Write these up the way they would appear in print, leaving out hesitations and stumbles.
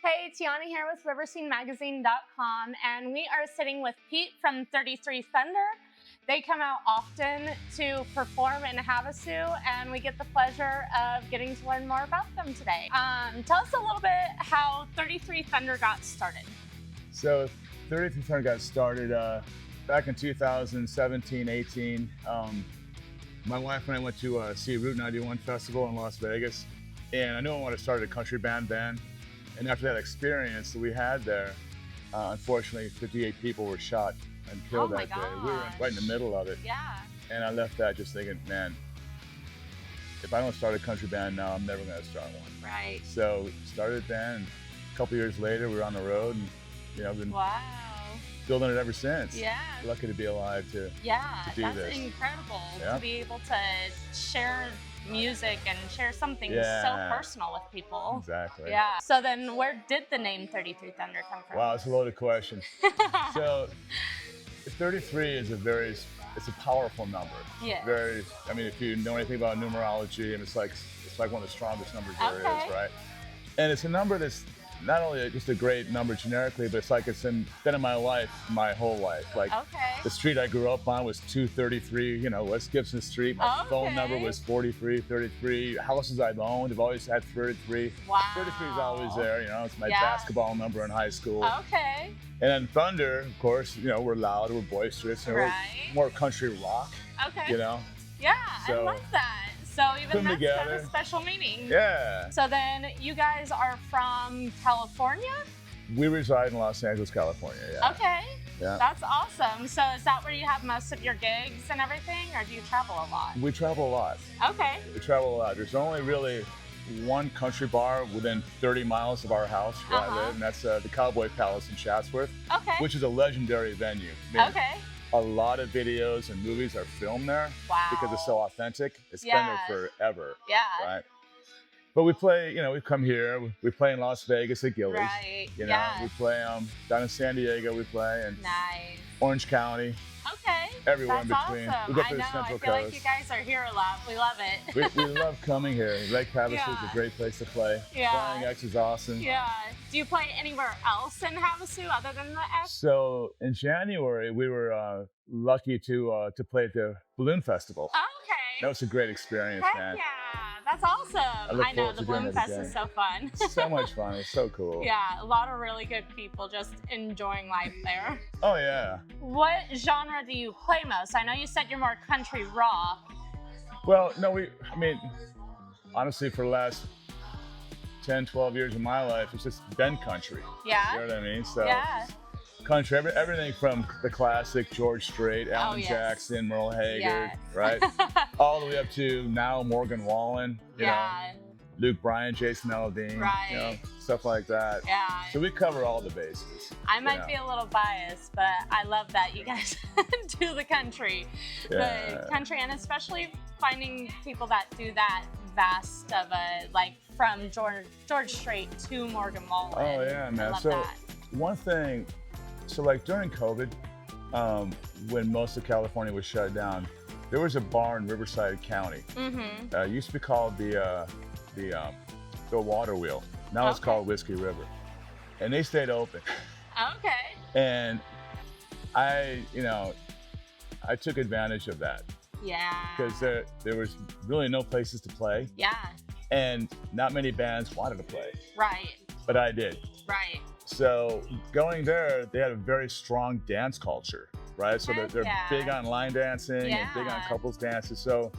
Hey, Tyanna here with RiverSceneMagazine.com, and we are sitting with Pete from 33 Thunder. They come out often to perform in Havasu, and we get the pleasure of getting to learn more about them today. Tell us a little bit how 33 Thunder got started. So 33 Thunder got started back in 2017, 18. My wife and I went to see Route 91 Festival in Las Vegas, and I knew I wanted to start a country band then. And after that experience that we had there, unfortunately, 58 people were shot and killed that day. We were right in the middle of it. Yeah. And I left that just thinking, man, if I don't start a country band now, I'm never going to start one. Right. So started then. And a couple years later, we were on the road, and been building it ever since. Yeah. Lucky to be alive to do that's this. Incredible to be able to share music and share something so personal with people. Exactly. Yeah. So then where did the name 33 Thunder come from? Wow, it's a loaded question. So 33 is it's a powerful number. Yeah. I mean, if you know anything about numerology, and it's like one of the strongest numbers there is, right? And it's a number that's not only just a great number generically, but it's like it's been in my life my whole life. Like the street I grew up on was 233, West Gibson Street. My phone number was 4333. Houses I've owned, I've always had 33. Wow. 33 is always there, it's my basketball number in high school. Okay. And then Thunder, of course, we're loud, we're boisterous, we're more country rock. Okay. Yeah, so, I like that. So even that's got a special meaning. Yeah. So then you guys are from California? We reside in Los Angeles, California, yeah. Okay. Yeah. That's awesome. So is that where you have most of your gigs and everything, or do you travel a lot? We travel a lot. Okay. We travel a lot. There's only really one country bar within 30 miles of our house where I live, and that's the Cowboy Palace in Chatsworth, which is a legendary venue. A lot of videos and movies are filmed there because it's so authentic. It's been there forever. Yeah. Right. But we play, we come here. We play in Las Vegas at Gillies. Right. We play down in San Diego. We play in Orange County. Okay. Everywhere in between. Awesome. We go to the I Central feel Coast. like you guys are here a lot. We love it. we love coming here. Lake Havasu is a great place to play. Yeah. Flying X is awesome. Yeah. Do you play anywhere else in Havasu other than the X? So in January, we were lucky to play at the Balloon Festival. Okay. That was a great experience, man. Yeah. That's awesome. I know the Balloon Fest is so fun. So much fun. It's so cool. Yeah, a lot of really good people just enjoying life there. Oh, yeah. What genre do you play most? I know you said you're more country rock. Well, no, honestly, for the last 10, 12 years of my life, it's just been country. Yeah. You know what I mean? So country, everything from the classic George Strait, Alan Jackson, Merle Haggard, right? All the way up to now Morgan Wallen, you know, Luke Bryan, Jason Aldean, stuff like that. Yeah. So we cover all the bases. I might be a little biased, but I love that you guys do the country. The country, and especially finding people that do that vast of a, like from George Strait to Morgan Wallen. Oh yeah, man. I love so that. One thing, so like during COVID, when most of California was shut down, there was a bar in Riverside County. It used to be called the Water Wheel. Now it's called Whiskey River, and they stayed open. Okay. And I took advantage of that. Yeah. Because there was really no places to play. Yeah. And not many bands wanted to play. Right. But I did. Right. So going there, they had a very strong dance culture, right? So they're big on line dancing and big on couples dances. So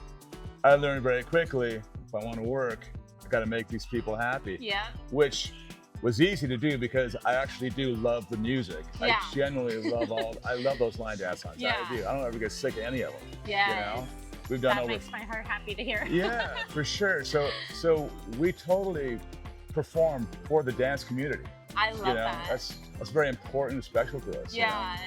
I learned very quickly, if I want to work, I got to make these people happy. Yeah. Which was easy to do because I actually do love the music. Yeah. I genuinely I love those line dance songs. Yeah. I do. I don't ever get sick of any of them. Yeah. We've done that makes my heart happy to hear. Yeah, for sure. So we totally perform for the dance community. I love that. That's very important and special to us. Yeah.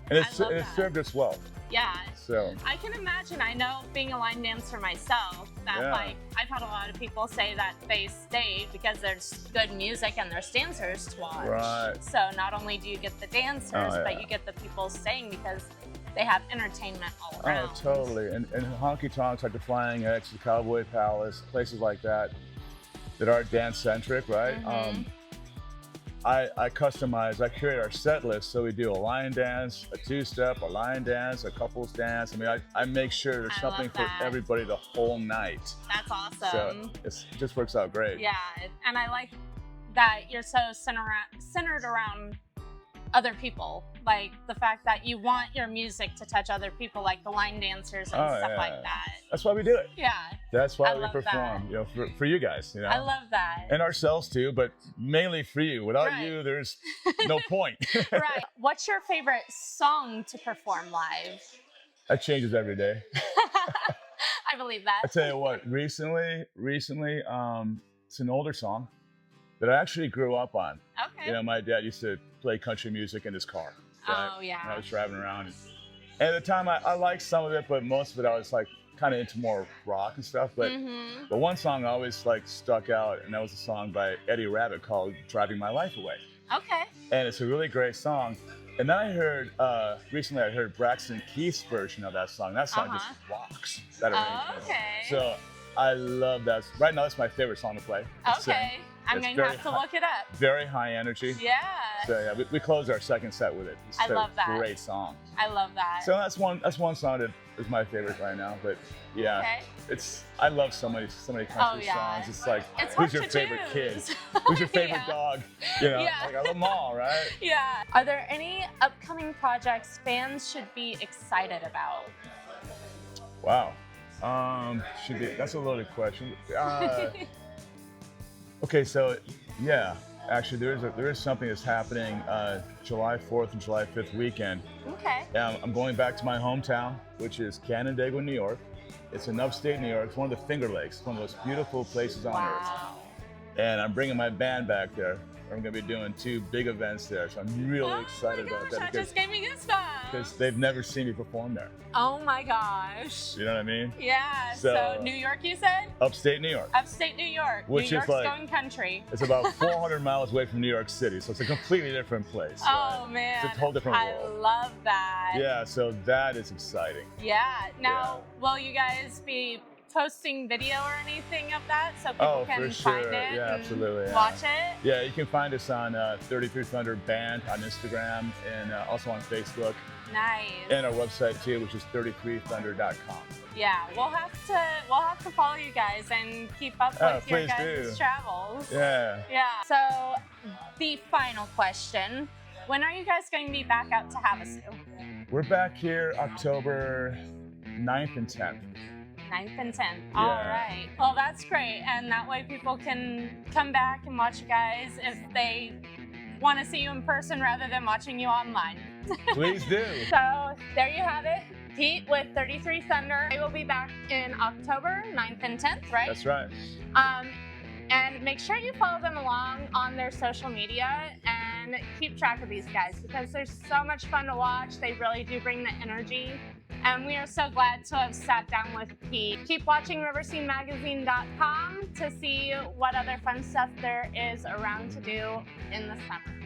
And it served us well. Yeah. So I can imagine. I know, being a line dancer myself, that like I've had a lot of people say that they stayed because there's good music and there's dancers to watch. Right. So not only do you get the dancers, but you get the people staying because they have entertainment all around. Oh, totally. And honky tonks like the Flying X, the Cowboy Palace, places like that are dance centric, right? I customize, I create our set list. So we do a line dance, a two-step, a line dance, a couples dance. I mean, I make sure there's something for everybody the whole night. That's awesome. So it just works out great. Yeah, and I like that you're so centered around other people. Like the fact that you want your music to touch other people, like the line dancers and stuff like that. That's why we do it. Yeah. That's why we perform, you know, for you guys, you know. I love that. And ourselves too, but mainly for you. Without you, there's no point. Right. What's your favorite song to perform live? That changes every day. I believe that. I tell you what, recently, it's an older song that I actually grew up on. Okay. You know, my dad used to play country music in his car. Right? Oh, yeah. When I was driving around. And at the time, I liked some of it, but most of it I was like kind of into more rock and stuff. But one song always like stuck out, and that was a song by Eddie Rabbitt called "Driving My Life Away." Okay. And it's a really great song. And then I heard recently I heard Braxton Keith's version of that song. That song just rocks. That arrangement. Okay. So I love that. Right now, that's my favorite song to play. Okay. I'm going to have to look it up. Very high energy. Yeah. So yeah, we closed our second set with it. It's I love that. Great song. I love that. So that's one song that is my favorite right now. But yeah, I love so many country songs. It's like, who's your favorite kid? Who's your favorite dog? You know, like I love them all, right? Yeah. Are there any upcoming projects fans should be excited about? Wow. That's a loaded question. Okay, so yeah, actually there is something that's happening July 4th and July 5th weekend. Okay. I'm going back to my hometown, which is Canandaigua, New York. It's in upstate New York. It's one of the Finger Lakes. It's one of the most beautiful places on earth. And I'm bringing my band back there. I'm going to be doing 2 big events there, so I'm really excited about that. That just gave me goosebumps. Because they've never seen me perform there. Oh my gosh. You know what I mean? Yeah. So New York, you said? Upstate New York. Upstate New York. Which New York's is like going country. It's about 400 miles away from New York City, so it's a completely different place. Oh man. It's a whole different world. I love that. Yeah, so that is exciting. Yeah. Now, will you guys be posting video or anything of that so people can find it and watch it? Yeah, you can find us on 33 Thunder Band on Instagram and also on Facebook. Nice. And our website too, which is 33thunder.com. Yeah, we'll have to follow you guys and keep up with your guys' travels. Yeah. Yeah. So the final question, when are you guys going to be back out to Havasu? We're back here October 9th and 10th. 9th and 10th. All right. Well, that's great. And that way people can come back and watch you guys if they want to see you in person rather than watching you online. Please do. So there you have it. Pete with 33 Thunder. They will be back in October 9th and 10th, right? That's right. And make sure you follow them along on their social media and keep track of these guys because they're so much fun to watch. They really do bring the energy. And we are so glad to have sat down with Pete. Keep watching RiverSceneMagazine.com to see what other fun stuff there is around to do in the summer.